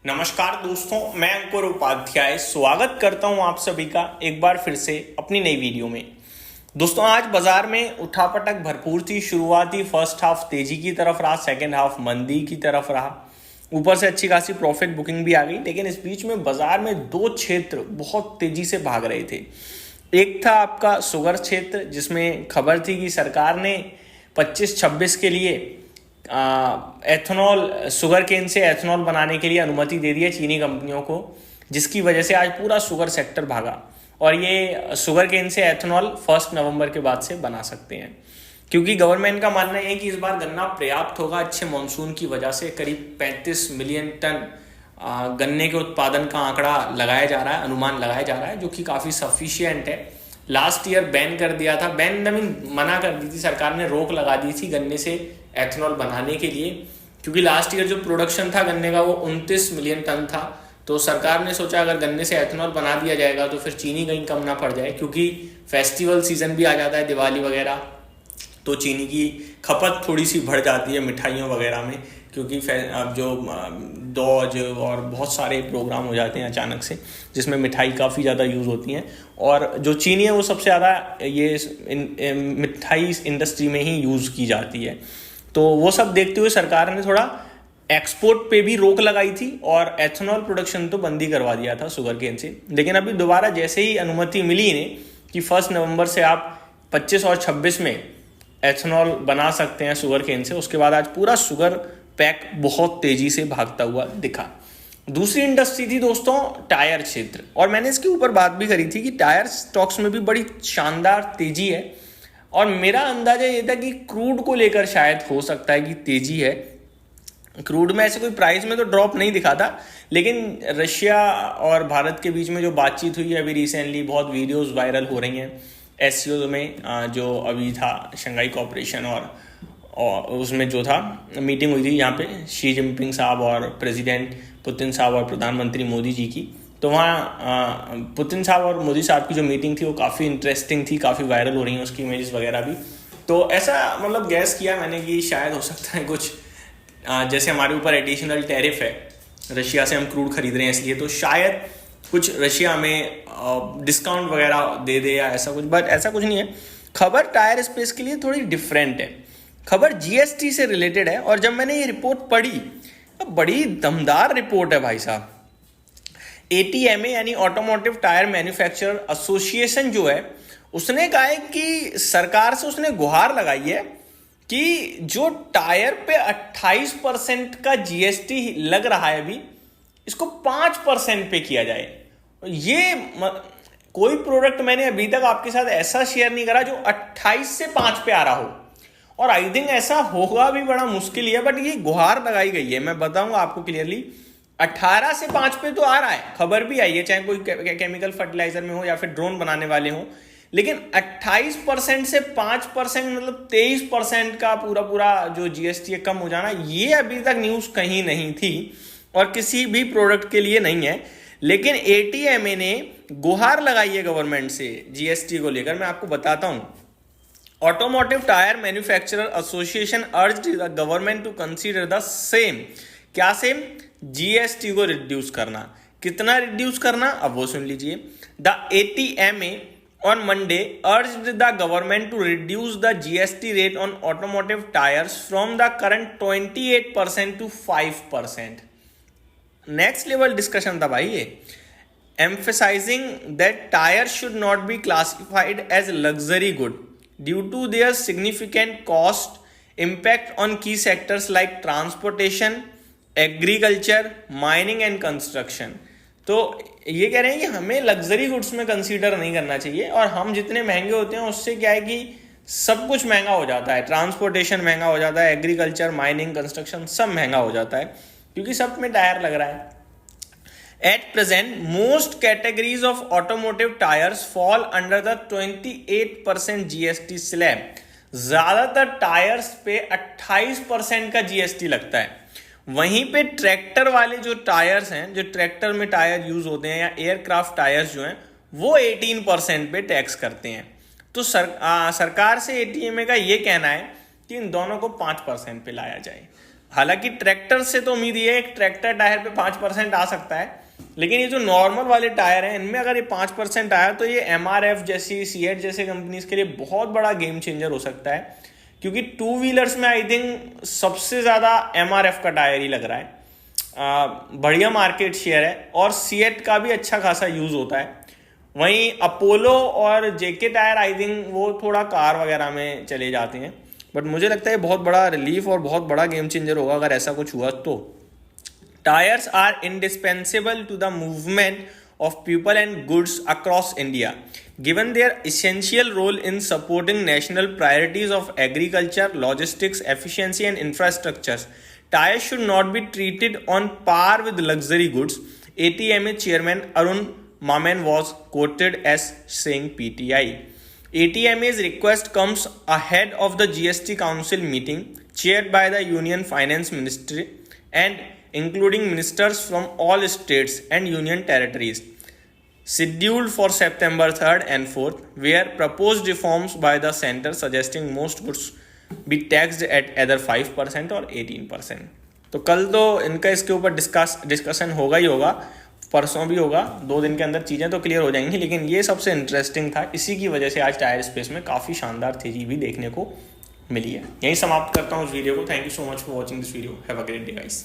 नमस्कार दोस्तों, मैं अंकुर उपाध्याय स्वागत करता हूं आप सभी का एक बार फिर से अपनी नई वीडियो में। दोस्तों, आज बाजार में उठापटक भरपूर थी। शुरुआती फर्स्ट हाफ तेजी की तरफ रहा, सेकंड हाफ मंदी की तरफ रहा। ऊपर से अच्छी खासी प्रॉफिट बुकिंग भी आ गई, लेकिन इस बीच में बाजार में दो क्षेत्र बहुत तेजी से भाग रहे थे। एक था आपका शुगर क्षेत्र, जिसमें खबर थी कि सरकार ने 25-26 के लिए एथेनॉल, शुगर केन से एथेनॉल बनाने के लिए अनुमति दे दी है चीनी कंपनियों को, जिसकी वजह से आज पूरा शुगर सेक्टर भागा। और ये शुगर केन से एथेनॉल 1 नवंबर के बाद से बना सकते हैं, क्योंकि गवर्नमेंट का मानना है कि इस बार गन्ना पर्याप्त होगा। अच्छे मानसून की वजह से करीब 35 मिलियन टन गन्ने के उत्पादन का आंकड़ा लगाया जा रहा है, अनुमान लगाया जा रहा है, जो कि काफ़ी सफिशियंट है। लास्ट ईयर बैन कर दिया था, मना कर दी थी सरकार ने, रोक लगा दी थी गन्ने से एथेनॉल बनाने के लिए, क्योंकि लास्ट ईयर जो प्रोडक्शन था गन्ने का वो 29 मिलियन टन था। तो सरकार ने सोचा अगर गन्ने से एथेनॉल बना दिया जाएगा तो फिर चीनी कहीं कम ना पड़ जाए, क्योंकि फेस्टिवल सीजन भी आ जाता है, दिवाली वगैरह, तो चीनी की खपत थोड़ी सी बढ़ जाती है मिठाइयों वगैरह में, क्योंकि अब जो दौज और बहुत सारे प्रोग्राम हो जाते हैं अचानक से, जिसमें मिठाई काफ़ी ज़्यादा यूज़ होती हैं। और जो चीनी है वो सबसे ज़्यादा ये मिठाई इंडस्ट्री में ही यूज़ की जाती है। तो वो सब देखते हुए सरकार ने थोड़ा एक्सपोर्ट पे भी रोक लगाई थी और एथेनॉल प्रोडक्शन तो बंद ही करवा दिया था शुगर केन से। लेकिन अभी दोबारा जैसे ही अनुमति मिली इन्हें कि 1 नवंबर से आप 25 और 26 में एथेनॉल बना सकते हैं शुगर केन से, उसके बाद आज पूरा शुगर पैक बहुत तेजी से भागता हुआ दिखा। दूसरी इंडस्ट्री थी दोस्तों टायर क्षेत्र, और मैंने इसके ऊपर बात भी करी थी कि टायर स्टॉक्स में भी बड़ी शानदार तेजी है। और मेरा अंदाजा ये था कि क्रूड को लेकर शायद हो सकता है कि तेजी है। क्रूड में ऐसे कोई प्राइस में तो ड्रॉप नहीं दिखा था, लेकिन रशिया और भारत के बीच में जो बातचीत हुई है अभी रिसेंटली, बहुत वीडियोस वायरल हो रही हैं एससीओ में, जो अभी था शंघाई कोऑपरेशन, और उसमें जो था मीटिंग हुई थी यहाँ पे शी जिनपिंग साहब और प्रेसिडेंट पुतिन साहब और प्रधानमंत्री मोदी जी की। तो वहाँ पुतिन साहब और मोदी साहब की जो मीटिंग थी वो काफ़ी इंटरेस्टिंग थी, काफ़ी वायरल हो रही हैं उसकी इमेजेस वगैरह भी। तो ऐसा मतलब गैस किया मैंने कि शायद हो सकता है कुछ, जैसे हमारे ऊपर एडिशनल टैरिफ है, रशिया से हम क्रूड खरीद रहे हैं इसलिए, तो शायद कुछ रशिया में डिस्काउंट वगैरह दे दे या ऐसा कुछ, बट ऐसा कुछ नहीं है। खबर टायर स्पेस के लिए थोड़ी डिफरेंट है, खबर जीएसटी से रिलेटेड है। और जब मैंने ये रिपोर्ट पढ़ी, बड़ी दमदार रिपोर्ट है भाई साहब। एटीएमए यानी ऑटोमोटिव टायर मैन्युफैक्चरर एसोसिएशन जो है, उसने कहा है कि सरकार से उसने गुहार लगाई है कि जो टायर पे 28% का जीएसटी लग रहा है अभी, इसको 5% पे किया जाए। ये कोई प्रोडक्ट मैंने अभी तक आपके साथ ऐसा शेयर नहीं करा जो 28 से 5 पे आ रहा हो, और आई थिंक ऐसा होगा भी बड़ा मुश्किल ही है, बट ये गुहार लगाई गई है। मैं बताऊंगा आपको क्लियरली, 18 से 5 पे तो आ रहा है, खबर भी आई है, चाहे कोई केमिकल फर्टिलाइजर में हो या फिर ड्रोन बनाने वाले हो, लेकिन 28% से 5% मतलब 23% का पूरा जो जीएसटी कम हो जाना, ये अभी तक न्यूज कहीं नहीं थी और किसी भी प्रोडक्ट के लिए नहीं है। लेकिन एटीएमए ने गुहार लगाई है गवर्नमेंट से जीएसटी को लेकर। मैं आपको बताता हूं, automotive tyre manufacturer association urged the government to consider the same, क्या सेम, जीएसटी को रिड्यूस करना। कितना रिड्यूस करना, अब वो सुन लीजिए। The ATMA on Monday urged the government to reduce the GST rate on automotive tires from the current 28% to 5%. Next level discussion था भाई ये, emphasizing that tires should not be classified as luxury good due to their significant cost impact on key sectors like transportation, agriculture, mining and construction. तो ये कह रहे हैं कि हमें लग्जरी गुड्स में कंसीडर नहीं करना चाहिए, और हम जितने महंगे होते हैं उससे क्या है कि सब कुछ महंगा हो जाता है, ट्रांसपोर्टेशन महंगा हो जाता है, एग्रीकल्चर, माइनिंग, कंस्ट्रक्शन सब महंगा हो जाता है, क्योंकि सब में टायर लग रहा है। At present most categories of automotive tyres fall under the 28% GST slab. ज्यादातर टायर्स पे 28% का जीएसटी लगता है। वहीं पे ट्रैक्टर वाले जो टायर्स हैं, जो ट्रैक्टर में टायर यूज होते हैं या एयरक्राफ्ट टायर्स जो हैं, वो 18% पे टैक्स करते हैं। तो सरकार से एटीएमए का ये कहना है कि इन दोनों को 5% पे लाया जाए। हालांकि ट्रैक्टर से तो उम्मीद ये है एक ट्रैक्टर टायर पे 5% आ सकता है, लेकिन ये जो नॉर्मल वाले टायर हैं इनमें अगर ये 5% आया तो ये MRF जैसी सीएट जैसे कंपनीज के लिए बहुत बड़ा गेम चेंजर हो सकता है, क्योंकि टू व्हीलर्स में आई थिंक सबसे ज़्यादा MRF का टायर ही लग रहा है। बढ़िया मार्केट शेयर है और सीएट का भी अच्छा खासा यूज़ होता है। वहीं अपोलो और जेके टायर आई थिंक वो थोड़ा कार वगैरह में चले जाते हैं, बट मुझे लगता है बहुत बड़ा रिलीफ और बहुत बड़ा गेम चेंजर होगा अगर ऐसा कुछ हुआ तो। Tyres are indispensable to the movement of people and goods across India. Given their essential role in supporting national priorities of agriculture, logistics, efficiency and infrastructures, tires should not be treated on par with luxury goods. ATMA chairman Arun Mamen was quoted as saying PTI. ATMA's request comes ahead of the GST Council meeting chaired by the Union Finance Ministry and including ministers from all states and union territories, scheduled for September 3rd and 4th, where proposed reforms by the center suggesting most goods be taxed at either 5% और 18%. तो कल तो इनका इसके ऊपर discussion होगा ही होगा, परसों भी होगा, 2 दिन के अंदर चीज़ें तो क्लियर हो जाएंगी। लेकिन ये सबसे इंटरेस्टिंग था, इसी की वजह से आज टायर स्पेस में काफ़ी शानदार तेजी भी देखने को मिली है। यहीं समाप्त करता हूँ इस वीडियो को। Thank you so much for watching this video. Have a great day guys.